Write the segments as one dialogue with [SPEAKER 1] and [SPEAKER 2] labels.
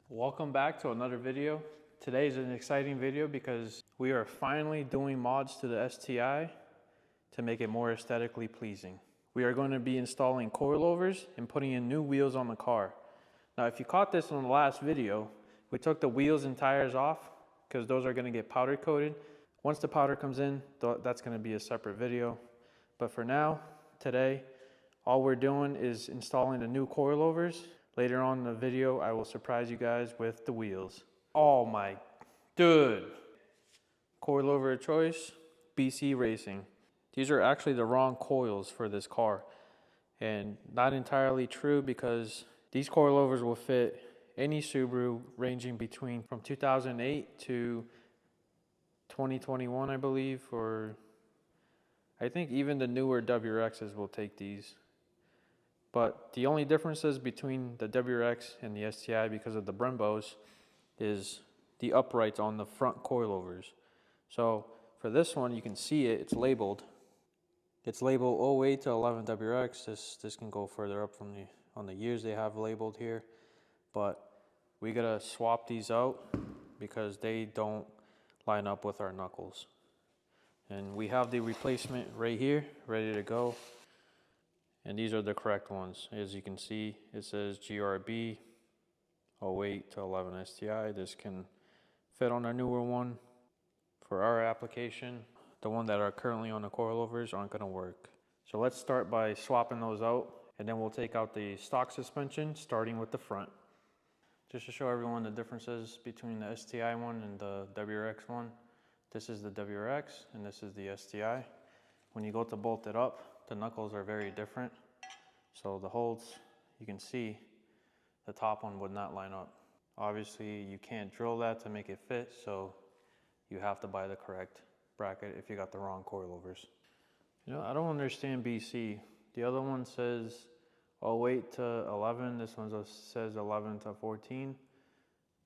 [SPEAKER 1] Welcome back to another video. Today is an exciting video because we are finally doing mods to the STI to make it more aesthetically pleasing. We are going to be installing coilovers and putting in new wheels on the car. Now, if you caught this in the last video, we took the wheels and tires off because those are going to get powder coated. Once the powder comes in, that's going to be a separate video. But for now, today, all we're doing is installing the new coilovers. Later on in the video, I will surprise you guys with the wheels. Oh my, dude. Coilover of choice, BC Racing. These are actually the wrong coils for this car. And not entirely true because these coilovers will fit any Subaru ranging between from 2008 to 2021, I believe, or I think even the newer WRXs will take these. But the only differences between the WRX and the STI because of the Brembos is the uprights on the front coilovers. So for this one, you can see it, it's labeled. It's labeled 08 to 11 WRX. This can go further up from on the years they have labeled here. But we gotta swap these out because they don't line up with our knuckles. And we have the replacement right here, ready to go. And these are the correct ones. As you can see, it says GRB 08 to 11 STI. This can fit on our newer one. For our application, the one that are currently on the coilovers aren't gonna work. So let's start by swapping those out, and then we'll take out the stock suspension, starting with the front. Just to show everyone the differences between the STI one and the WRX one. This is the WRX, and this is the STI. When you go to bolt it up, the knuckles are very different. So the holes, you can see the top one would not line up. Obviously, you can't drill that to make it fit, so you have to buy the correct bracket if you got the wrong coilovers. You know, I don't understand BC. The other one says 08 to 11. This one says 11 to 14,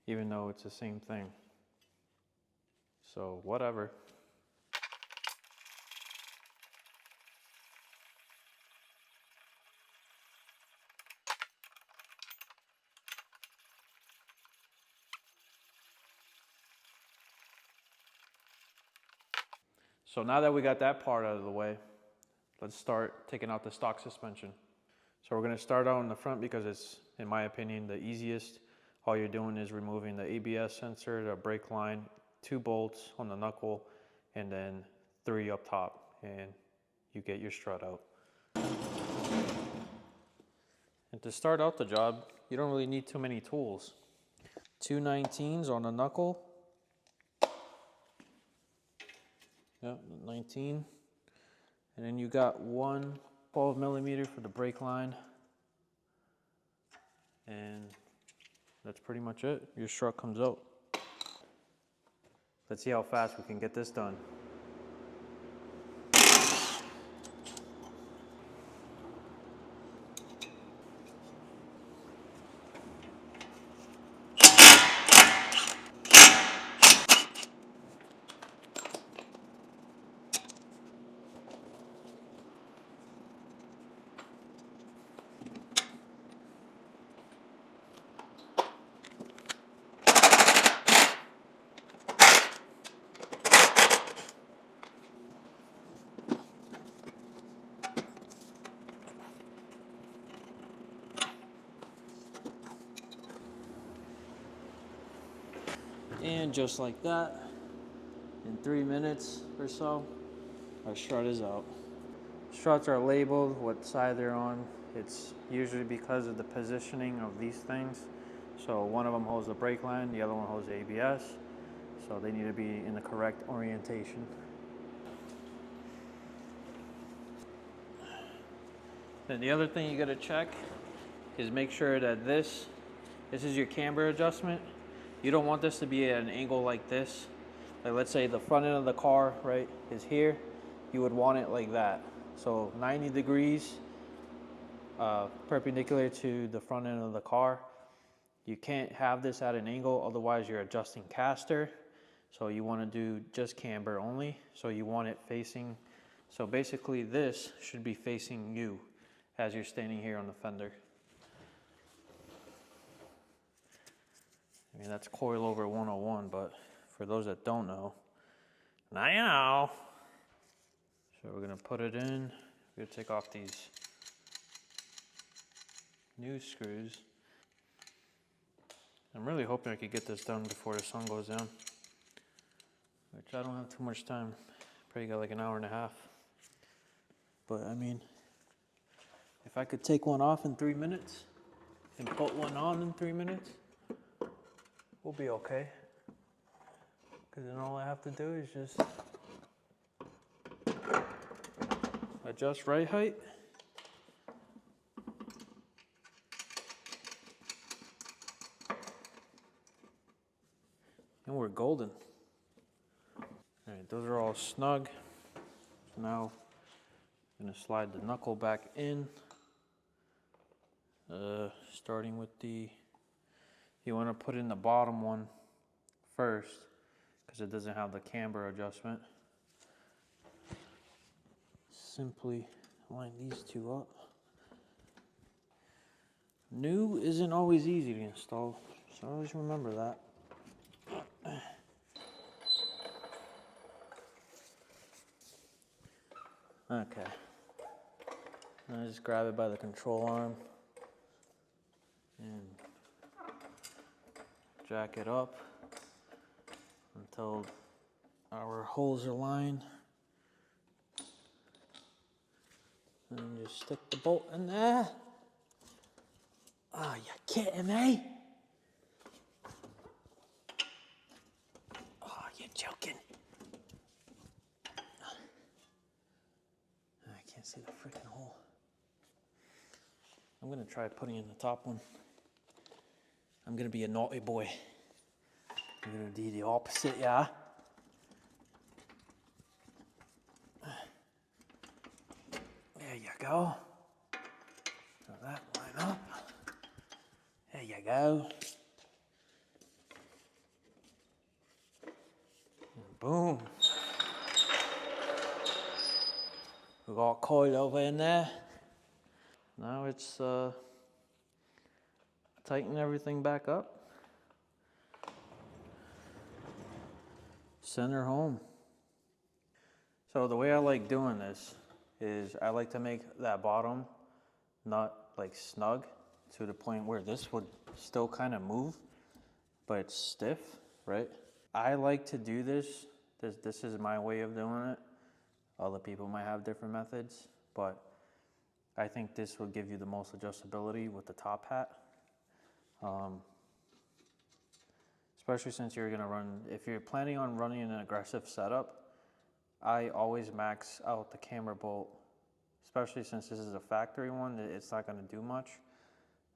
[SPEAKER 1] even though it's the same thing. So whatever. So now that we got that part out of the way, let's start taking out the stock suspension. So we're gonna start out in the front because it's, in my opinion, the easiest. All you're doing is removing the ABS sensor, the brake line, 2 bolts on the knuckle, and then 3 up top, and you get your strut out. And to start out the job, you don't really need too many tools. 2 19s on the knuckle. Yep, 19. And then you got 1 12 millimeter for the brake line. And that's pretty much it. Your strut comes out. Let's see how fast we can get this done. And just like that, in 3 minutes or so, our strut is out. Struts are labeled what side they're on. It's usually because of the positioning of these things. So one of them holds the brake line, the other one holds the ABS. So they need to be in the correct orientation. Then the other thing you gotta check is make sure that this is your camber adjustment. You don't want this to be at an angle like this. Like let's say the front end of the car, right, is here. You would want it like that. So 90 degrees perpendicular to the front end of the car. You can't have this at an angle, otherwise you're adjusting caster. So you want to do just camber only. So you want it facing, so basically this should be facing you as you're standing here on the fender. mean, that's coilover 101, but for those that don't know, now you know. So we're gonna put it in. We're gonna take off these new screws. I'm really hoping I could get this done before the sun goes down, which I don't have too much time. Probably got like an hour and a half. But I mean, if I could take one off in 3 minutes and put one on in 3 minutes, we'll be okay. Because then all I have to do is just adjust right height. And we're golden. All right, those are all snug. So now I'm gonna slide the knuckle back in. Starting with you wanna put in the bottom one first because it doesn't have the camber adjustment. Simply line these two up. New isn't always easy to install, so always remember that. Okay. Now just grab it by the control arm and jack it up until our holes are lined. And just stick the bolt in there. Oh, you kidding me? Oh, you're joking. I can't see the freaking hole. I'm gonna try putting in the top one. I'm gonna be a naughty boy. I'm gonna do the opposite, yeah? There you go. So that line up. There you go. And boom. We got coilover in there. Now it's tighten everything back up. Center home. So the way I like doing this is I like to make that bottom nut like snug to the point where this would still kind of move, but it's stiff, right? I like to do this. This is my way of doing it. Other people might have different methods, but I think this will give you the most adjustability with the top hat. Especially since you're gonna run, if you're planning on running an aggressive setup, I always max out the camber bolt, especially since this is a factory one, it's not gonna do much.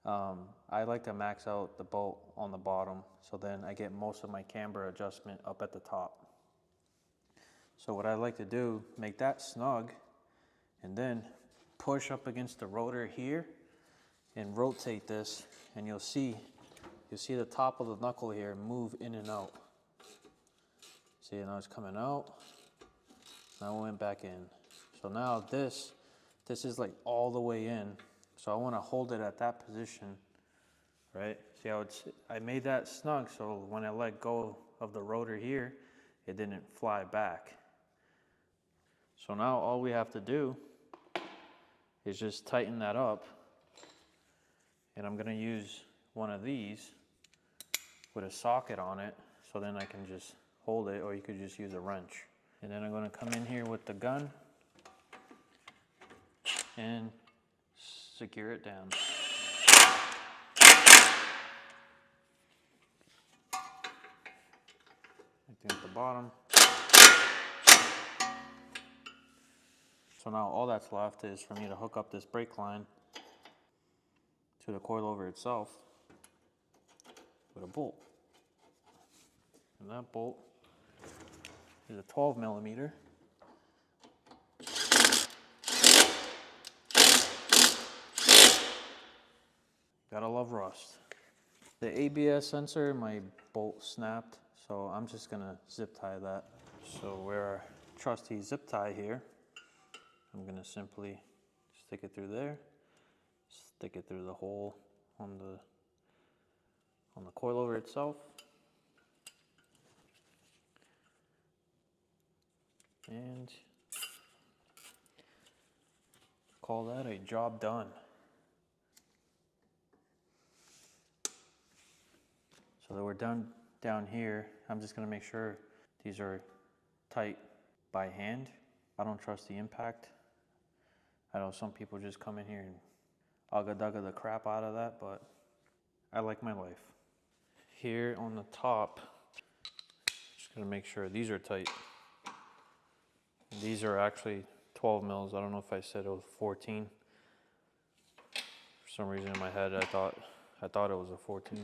[SPEAKER 1] I like to max out the bolt on the bottom, so then I get most of my camber adjustment up at the top. So what I like to do, make that snug, and then push up against the rotor here, and rotate this, and you'll see the top of the knuckle here move in and out. See, now it's coming out, now it went back in. So now this is like all the way in. So I wanna hold it at that position, right? See how I made that snug so when I let go of the rotor here, it didn't fly back. So now all we have to do is just tighten that up. And I'm gonna use one of these with a socket on it, so then I can just hold it, or you could just use a wrench. And then I'm gonna come in here with the gun and secure it down. At the bottom. So now all that's left is for me to hook up this brake line to the coilover itself with a bolt. And that bolt is a 12 millimeter. Gotta love rust. The ABS sensor, my bolt snapped, so I'm just gonna zip tie that. So where our trusty zip tie here, I'm gonna simply stick it through there, stick it through the hole on the coilover itself, And call that a job done. So that we're done down here, I'm just gonna make sure these are tight by hand. I don't trust the impact. I know some people just come in here and ugga-dugga the crap out of that, but I like my life. Here on the top, just gonna make sure these are tight. These are actually 12 mils. I don't know if I said it was 14. For some reason in my head, I thought it was a 14.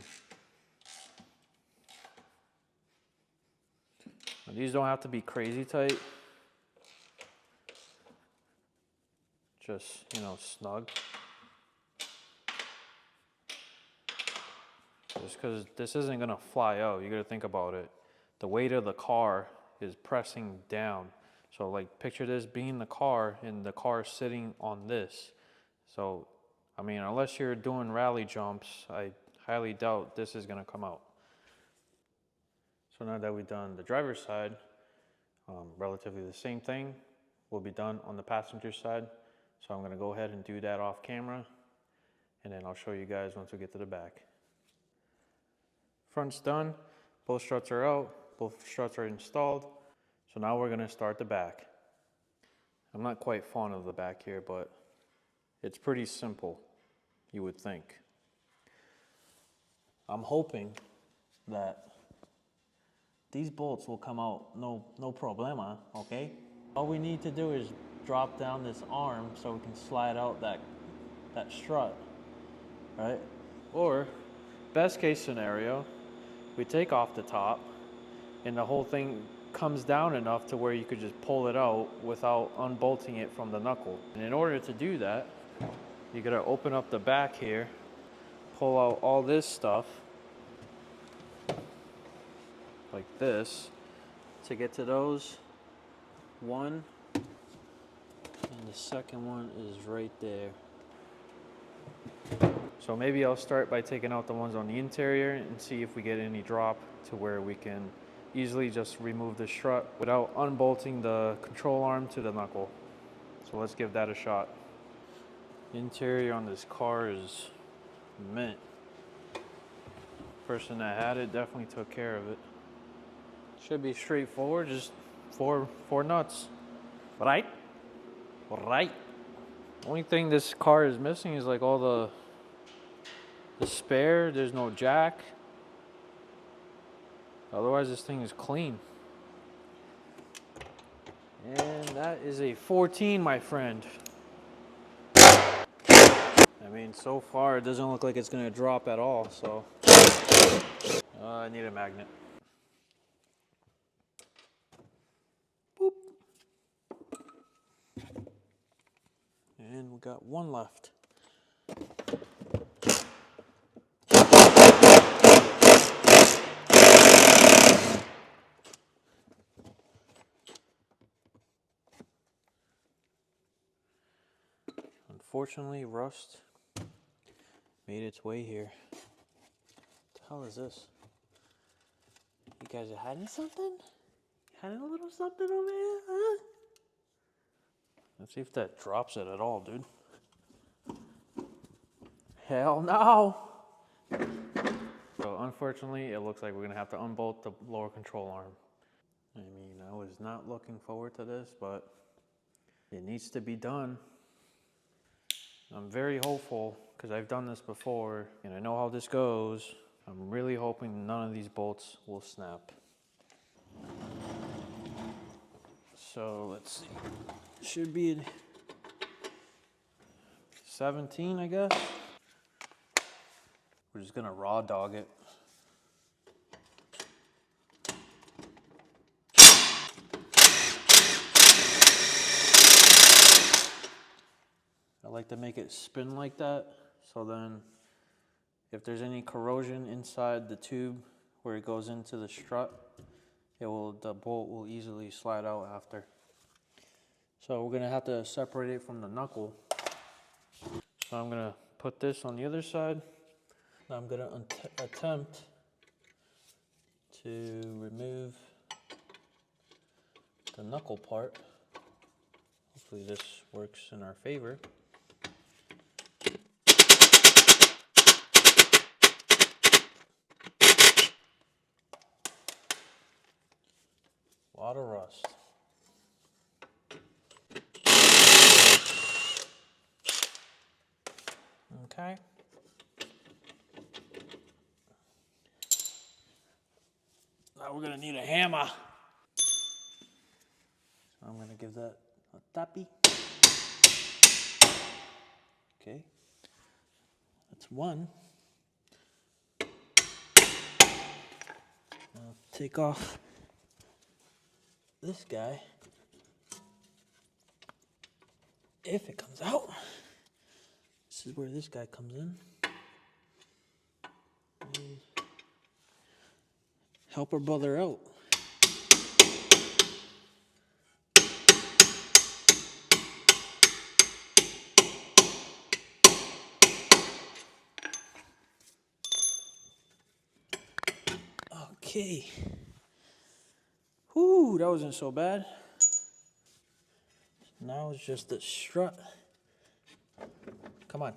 [SPEAKER 1] Now, these don't have to be crazy tight. Just, you know, snug. Just because this isn't gonna fly out, you gotta think about it. The weight of the car is pressing down. So like picture this being the car and the car sitting on this. So, I mean, unless you're doing rally jumps, I highly doubt this is gonna come out. So now that we've done the driver's side, relatively the same thing will be done on the passenger side. So I'm gonna go ahead and do that off camera, and then I'll show you guys once we get to the back. Front's done, both struts are out, both struts are installed. So now we're gonna start the back. I'm not quite fond of the back here, but it's pretty simple, you would think. I'm hoping that these bolts will come out no problema, okay? All we need to do is drop down this arm so we can slide out that strut, right? Or, best case scenario, we take off the top and the whole thing comes down enough to where you could just pull it out without unbolting it from the knuckle. And in order to do that, you gotta open up the back here, pull out all this stuff, like this, to get to those. One, and the second one is right there. So maybe I'll start by taking out the ones on the interior and see if we get any drop to where we can easily just remove the strut without unbolting the control arm to the knuckle. So let's give that a shot. Interior on this car is mint. Person that had it definitely took care of it. Should be straightforward, just four nuts. Right? Right. Only thing this car is missing is like all the spare. There's no jack. Otherwise this thing is clean. And that is a 14, my friend. I mean, so far it doesn't look like it's gonna drop at all, so. I need a magnet. Boop. And we got one left. Unfortunately, rust made its way here. What the hell is this? You guys are hiding something? Hiding a little something over here, huh? Let's see if that drops it at all, dude. Hell no! So unfortunately, it looks like we're gonna have to unbolt the lower control arm. I mean, I was not looking forward to this, but it needs to be done. I'm very hopeful because I've done this before and I know how this goes. I'm really hoping none of these bolts will snap. So let's see. Should be 17, I guess. We're just gonna raw dog it. I like to make it spin like that, so then if there's any corrosion inside the tube where it goes into the strut, the bolt will easily slide out after. So we're gonna have to separate it from the knuckle. So I'm gonna put this on the other side. I'm gonna attempt to remove the knuckle part. Hopefully this works in our favor. A lot of rust. Okay. Now we're gonna need a hammer. So I'm gonna give that a tappy. Okay. That's one. I'll take off this guy. If it comes out. This is where this guy comes in. And help our brother out. Okay. Whew, that wasn't so bad. Now it's just the strut. Come on.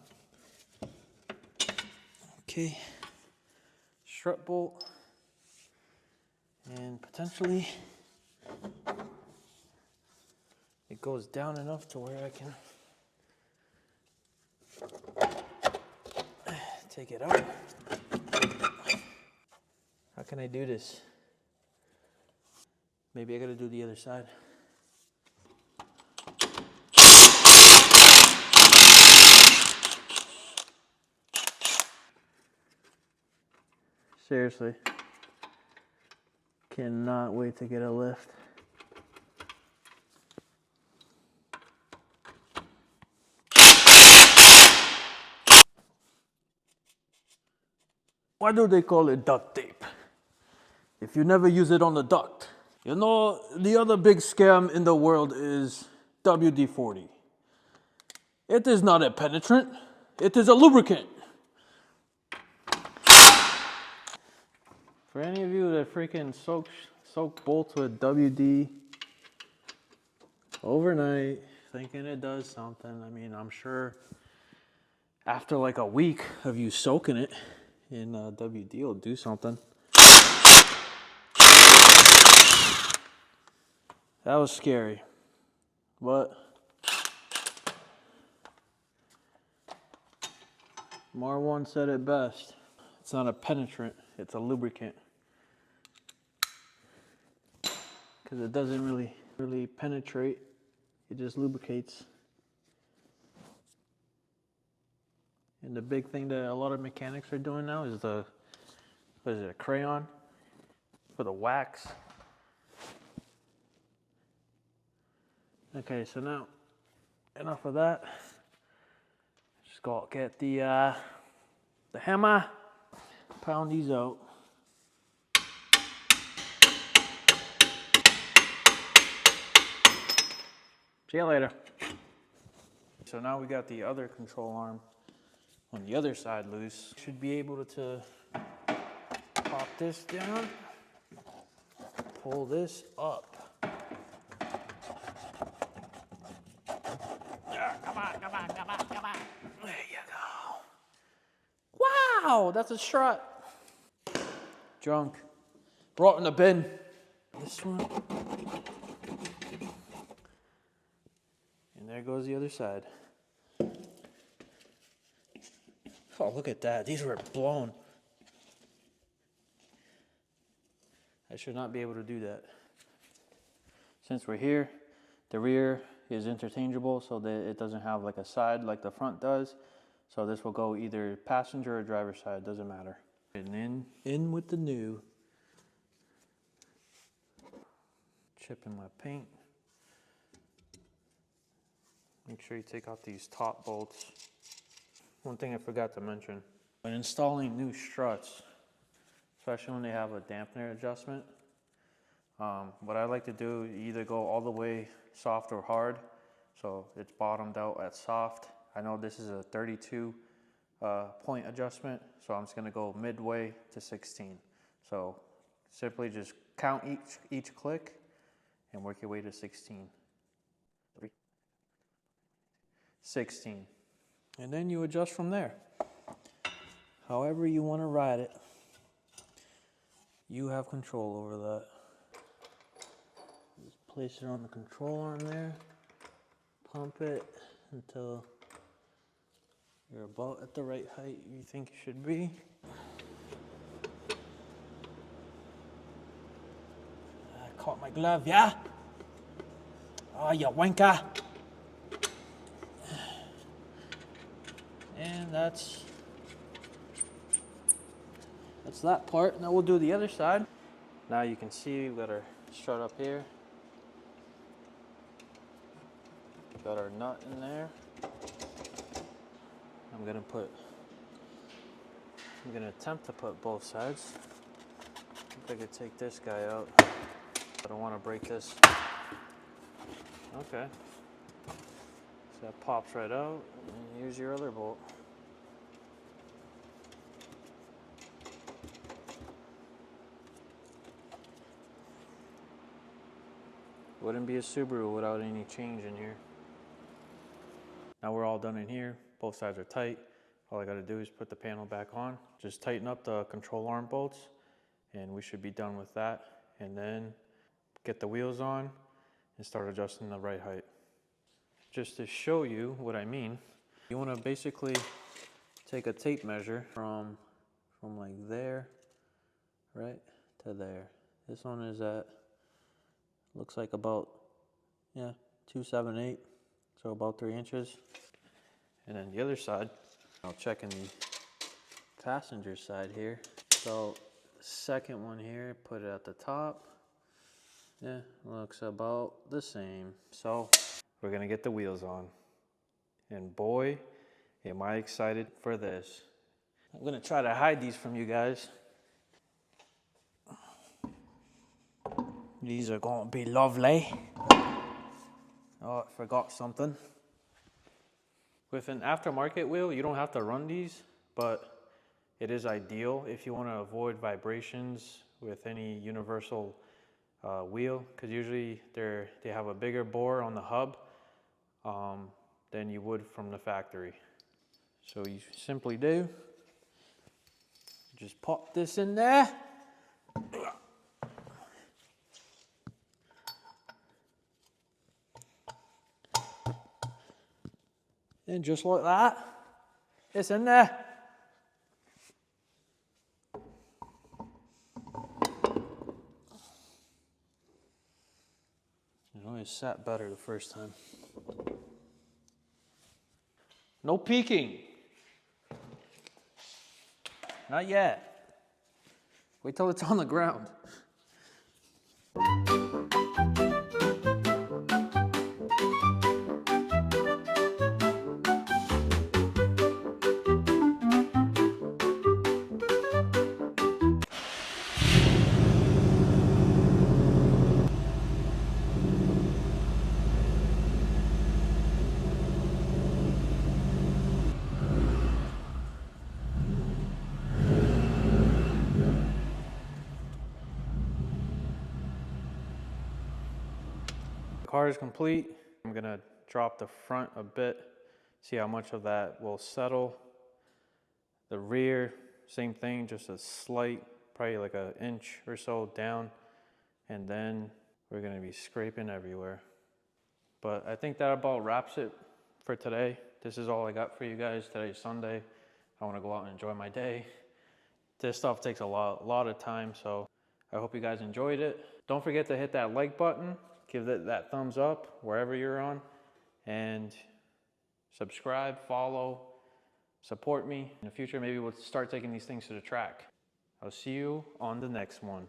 [SPEAKER 1] Okay. Strut bolt. And potentially it goes down enough to where I can take it out. How can I do this? Maybe I gotta do the other side. Seriously. Cannot wait to get a lift. Why do they call it duct tape if you never use it on the duct? You know, the other big scam in the world is WD-40. It is not a penetrant, it is a lubricant. For any of you that freaking soak bolts with WD overnight, thinking it does something, I mean, I'm sure after like a week of you soaking it in WD, it'll do something. That was scary, but Marwan said it best. It's not a penetrant, it's a lubricant. Because it doesn't really penetrate, it just lubricates. And the big thing that a lot of mechanics are doing now is what is it, a crayon for the wax. Okay, so now, enough of that. Just go get the hammer, pound these out. See you later. So now we got the other control arm on the other side loose. Should be able to pop this down, pull this up. Come on. There you go. Wow, that's a strut. Junk. Brought in the bin. This one. And there goes the other side. Oh, look at that. These were blown. I should not be able to do that. Since we're here, the rear is interchangeable so that it doesn't have like a side like the front does. So this will go either passenger or driver's side, doesn't matter. And in with the new. Chipping my paint. Make sure you take out these top bolts. One thing I forgot to mention, when installing new struts, especially when they have a dampener adjustment, what I like to do, either go all the way soft or hard, so it's bottomed out at soft. I know this is a 32 point adjustment, so I'm just gonna go midway to 16. So simply just count each click and work your way to 16. 3, 16. And then you adjust from there. However you want to ride it, you have control over that. Just place it on the control arm there, pump it until you're about at the right height you think you should be. I caught my glove, yeah? Oh, you wanker. And that's that part. Now we'll do the other side. Now you can see we've got our strut up here. Got our nut in there. I'm gonna attempt to put both sides. If I could take this guy out. I don't want to break this. Okay. So that pops right out, and use your other bolt. Wouldn't be a Subaru without any change in here. Now we're all done in here. Both sides are tight. All I gotta do is put the panel back on. Just tighten up the control arm bolts, and we should be done with that. And then get the wheels on and start adjusting the right height. Just to show you what I mean, you wanna basically take a tape measure from like there, right, to there. This one is at, looks like about, 278, so about 3 inches. And then the other side, I'll check in the passenger side here. So the second one here, put it at the top. Yeah, looks about the same. So we're gonna get the wheels on. And boy, am I excited for this. I'm gonna try to hide these from you guys. These are gonna be lovely. Oh, I forgot something. With an aftermarket wheel, you don't have to run these, but it is ideal if you want to avoid vibrations with any universal wheel, because usually they have a bigger bore on the hub than you would from the factory. So you simply do, just pop this in there. And just like that, it's in there. It always sat better the first time. No peeking. Not yet. Wait till it's on the ground. Car is complete. I'm gonna drop the front a bit, see how much of that will settle. The rear, same thing, just a slight, probably like an inch or so down, and then we're gonna be scraping everywhere. But I think that about wraps it for today. This is all I got for you guys. Today's Sunday. I wanna go out and enjoy my day. This stuff takes a lot of time, so I hope you guys enjoyed it. Don't forget to hit that like button. Give it that thumbs up wherever you're on, and subscribe, follow, support me. In the future, maybe we'll start taking these things to the track. I'll see you on the next one.